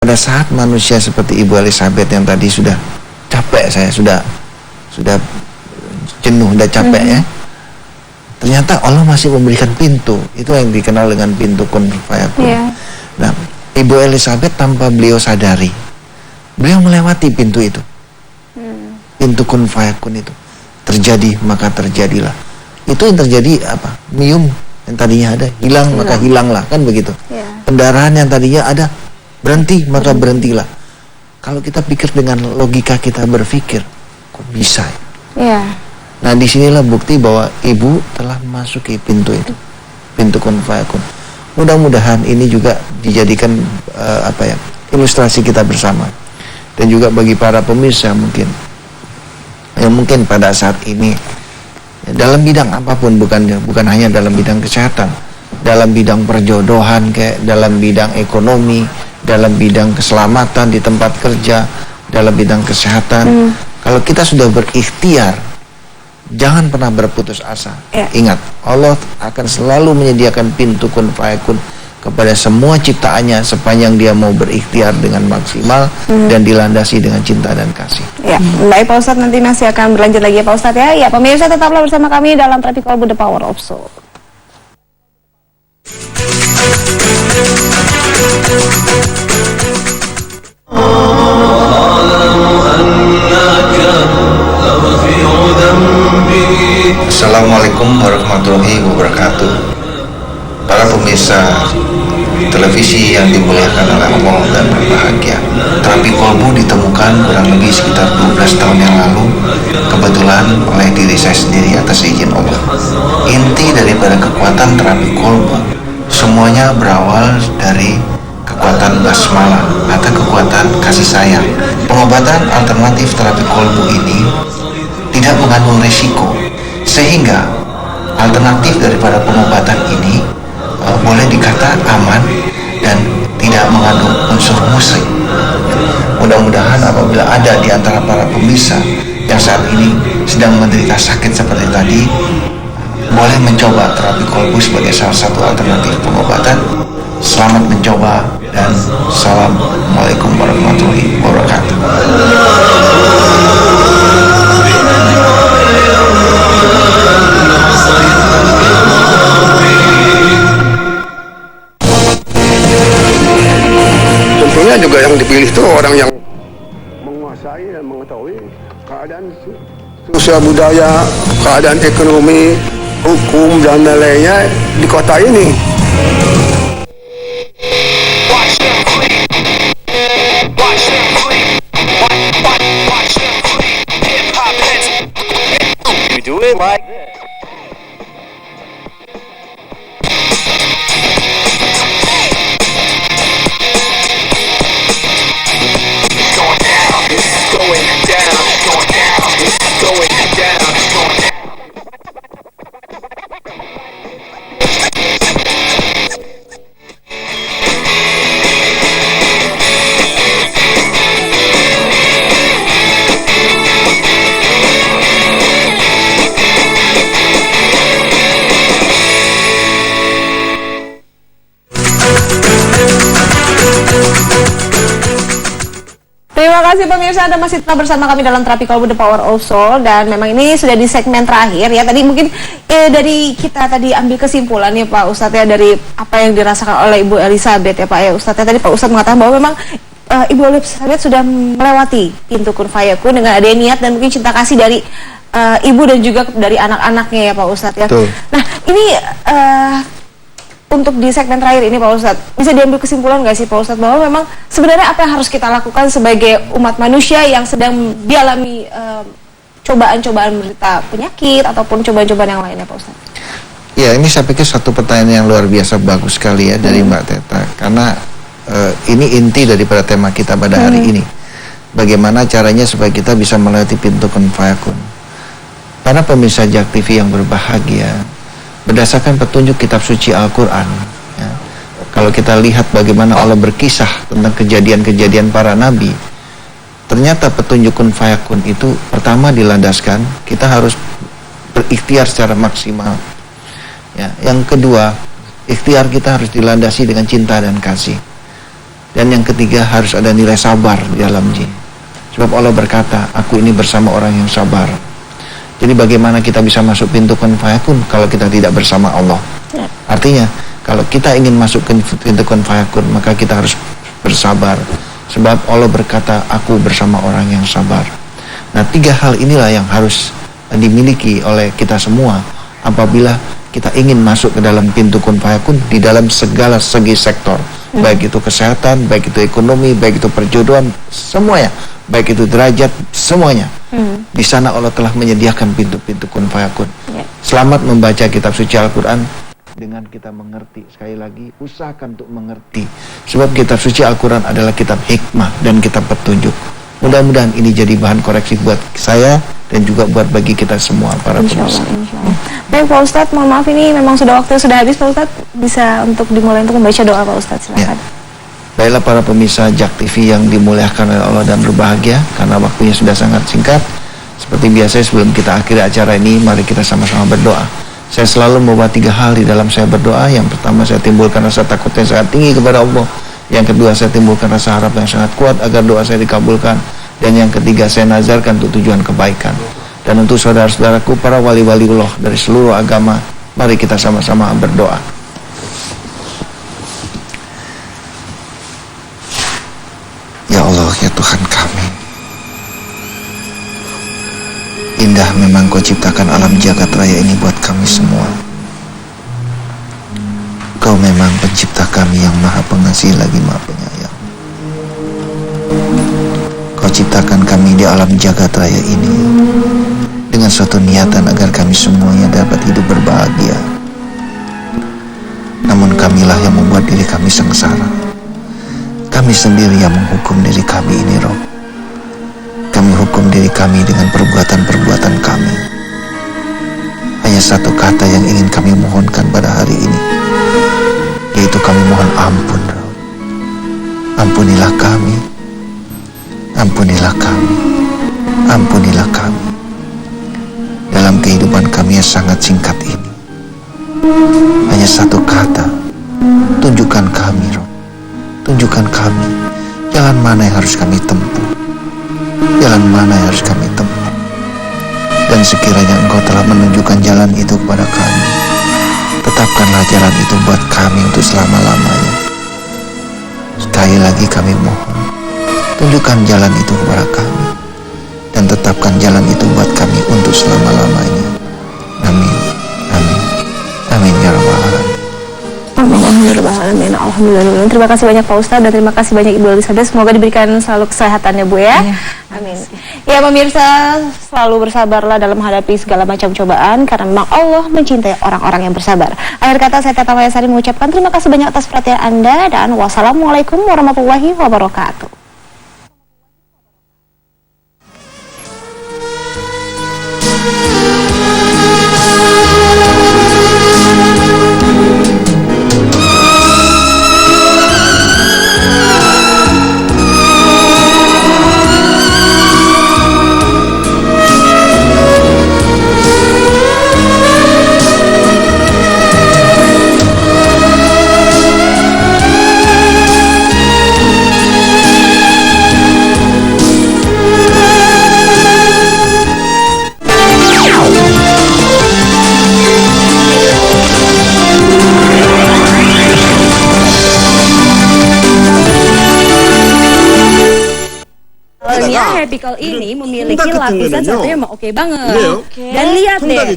Pada saat manusia seperti Ibu Elizabeth yang tadi sudah capek, saya sudah jenuh, sudah capek ya. Ternyata Allah masih memberikan pintu. Itu yang dikenal dengan pintu kun fayakun. Nah, Ibu Elizabeth tanpa beliau sadari, beliau melewati pintu itu. Pintu kun fayakun itu terjadi, maka terjadilah. Itu yang terjadi apa? Mium yang tadinya ada hilang, maka hilanglah, kan begitu. Kendaraan yang tadinya ada berhenti, maka berhentilah. Kalau kita pikir dengan logika kita berpikir, kok bisa ya? Nah, disinilah bukti bahwa Ibu telah memasuki pintu itu, pintu kun fayakun. Mudah-mudahan ini juga dijadikan ilustrasi kita bersama, dan juga bagi para pemirsa mungkin yang mungkin pada saat ini dalam bidang apapun, bukan hanya dalam bidang kesehatan, dalam bidang perjodohan, kayak dalam bidang ekonomi, dalam bidang keselamatan di tempat kerja, dalam bidang kesehatan. Kalau kita sudah berikhtiar, jangan pernah berputus asa. Ingat, Allah akan selalu menyediakan pintu kun fayakun kepada semua ciptaannya sepanjang dia mau berikhtiar dengan maksimal dan dilandasi dengan cinta dan kasih. Baik Pak Ustadz, nanti masih akan berlanjut lagi ya Pak Ustadz ya. Ya pemirsa, tetaplah bersama kami dalam Traffic Kolbu The Power of Soul. Assalamualaikum warahmatullahi wabarakatuh. Para pemirsa televisi yang dimuliakan oleh Allah dan berbahagia, terapi kolbu ditemukan kurang lebih sekitar 12 tahun yang lalu, kebetulan oleh diri saya sendiri atas izin Allah. Inti daripada kekuatan terapi kolbu semuanya berawal dari kekuatan basmalah atau kekuatan kasih sayang. Pengobatan alternatif terapi kolbu ini tidak mengandung resiko, sehingga alternatif daripada pengobatan ini boleh dikata aman dan tidak mengandung unsur musrik. Mudah-mudahan apabila ada di antara para pemirsa yang saat ini sedang menderita sakit seperti tadi, boleh mencoba terapi kolbu sebagai salah satu alternatif pengobatan. Selamat mencoba dan Assalamualaikum warahmatullahi wabarakatuh. Tentunya juga yang dipilih itu orang yang menguasai dan mengetahui keadaan sosial budaya, keadaan ekonomi, hukum dan lainnya di kota ini. Do it like this. Terima kasih pemirsa, Anda masih tetap bersama kami dalam Terapi Kolbu The Power of Soul, dan memang ini sudah di segmen terakhir ya. Tadi mungkin dari kita tadi ambil kesimpulan ya Pak Ustadz ya, dari apa yang dirasakan oleh Ibu Elizabeth ya Pak ya Ustadz ya. Tadi Pak Ustadz mengatakan bahwa memang Ibu Elizabeth sudah melewati pintu kun fayakun dengan adanya niat dan mungkin cinta kasih dari ibu dan juga dari anak-anaknya ya Pak Ustadz ya. Nah ini untuk di segmen terakhir ini Pak Ustadz, bisa diambil kesimpulan nggak sih Pak Ustadz bahwa memang sebenarnya apa yang harus kita lakukan sebagai umat manusia yang sedang dialami cobaan-cobaan menderita penyakit ataupun cobaan-cobaan yang lainnya Pak Ustadz? Ya, ini saya pikir satu pertanyaan yang luar biasa bagus sekali ya dari Mbak Teta, karena ini inti daripada tema kita pada hari ini. Bagaimana caranya supaya kita bisa melewati pintu kun fayakun. Para pemirsa JAK TV yang berbahagia, berdasarkan petunjuk kitab suci Al-Quran ya, kalau kita lihat bagaimana Allah berkisah tentang kejadian-kejadian para nabi, ternyata petunjuk kun fayakun itu pertama dilandaskan kita harus berikhtiar secara maksimal ya. Yang kedua, ikhtiar kita harus dilandasi dengan cinta dan kasih. Dan yang ketiga, harus ada nilai sabar di dalam jin. Sebab Allah berkata, aku ini bersama orang yang sabar. Jadi bagaimana kita bisa masuk pintu kun fayakun kalau kita tidak bersama Allah? Artinya, kalau kita ingin masuk ke pintu kun fayakun, maka kita harus bersabar. Sebab Allah berkata, aku bersama orang yang sabar. Nah, 3 hal inilah yang harus dimiliki oleh kita semua apabila kita ingin masuk ke dalam pintu kun fayakun di dalam segala segi sektor. Baik itu kesehatan, baik itu ekonomi, baik itu perjodohan, semuanya. Baik itu derajat, semuanya. Di sana Allah telah menyediakan pintu-pintu kun fayakun. Selamat membaca kitab suci Al-Quran dengan kita mengerti. Sekali lagi, usahakan untuk mengerti. Sebab kitab suci Al-Quran adalah kitab hikmah dan kitab petunjuk. Mudah-mudahan ini jadi bahan koreksi buat saya dan juga buat bagi kita semua para pemirsa. Baik Pak Ustadz, mohon maaf ini memang waktu sudah habis Pak Ustadz. Bisa untuk dimulai untuk membaca doa Pak Ustadz, silakan. Baiklah para pemirsa JAK TV yang dimuliakan oleh Allah dan berbahagia, karena waktunya sudah sangat singkat. Seperti biasa sebelum kita akhiri acara ini, mari kita sama-sama berdoa. Saya selalu membawa 3 hal di dalam saya berdoa. Yang pertama, saya timbulkan rasa takut yang sangat tinggi kepada Allah. Yang kedua, saya timbulkan rasa harap yang sangat kuat agar doa saya dikabulkan. Dan yang ketiga, saya nazarkan untuk tujuan kebaikan. Dan untuk saudara-saudaraku, para wali-waliullah dari seluruh agama, mari kita sama-sama berdoa. Ya Allah, ya Tuhan kami, indah memang Kau ciptakan alam jagat raya ini buat kami semua. Kau memang pencipta kami yang maha pengasih lagi maha penyayang. Kau ciptakan kami di alam jagat raya ini dengan suatu niatan agar kami semuanya dapat hidup berbahagia. Namun kamilah yang membuat diri kami sengsara. Kami sendiri yang menghukum diri kami ini, Rob. Kami hukum diri kami dengan perbuatan-perbuatan kami. Hanya satu kata yang ingin kami mohonkan pada hari ini, yaitu kami mohon ampun, Rob. Ampunilah kami. Ampunilah kami. Ampunilah kami. Dalam kehidupan kami yang sangat singkat ini, hanya satu kata, tunjukkan kami, Rob. Tunjukkan kami jalan mana yang harus kami tempuh. Jalan mana yang harus kami tempuh. Dan sekiranya Engkau telah menunjukkan jalan itu kepada kami, tetapkanlah jalan itu buat kami untuk selama-lamanya. Sekali lagi kami mohon, tunjukkan jalan itu kepada kami, dan tetapkan jalan itu buat kami untuk selama-lamanya. Amin. Amin. Amin ya rabbal alamin. Amin. Alhamdulillah. Terima kasih banyak Pak Ustadz dan terima kasih banyak Ibu Elizabeth. Semoga diberikan selalu kesehatannya Bu ya. Amin. Ya pemirsa, selalu bersabarlah dalam menghadapi segala macam cobaan karena memang Allah mencintai orang-orang yang bersabar. Akhir kata saya Tata Mayasari mengucapkan terima kasih banyak atas perhatian Anda dan wassalamualaikum warahmatullahi wabarakatuh. Happy Call ini memiliki lapisan satu yang oke banget. Dan lihat deh.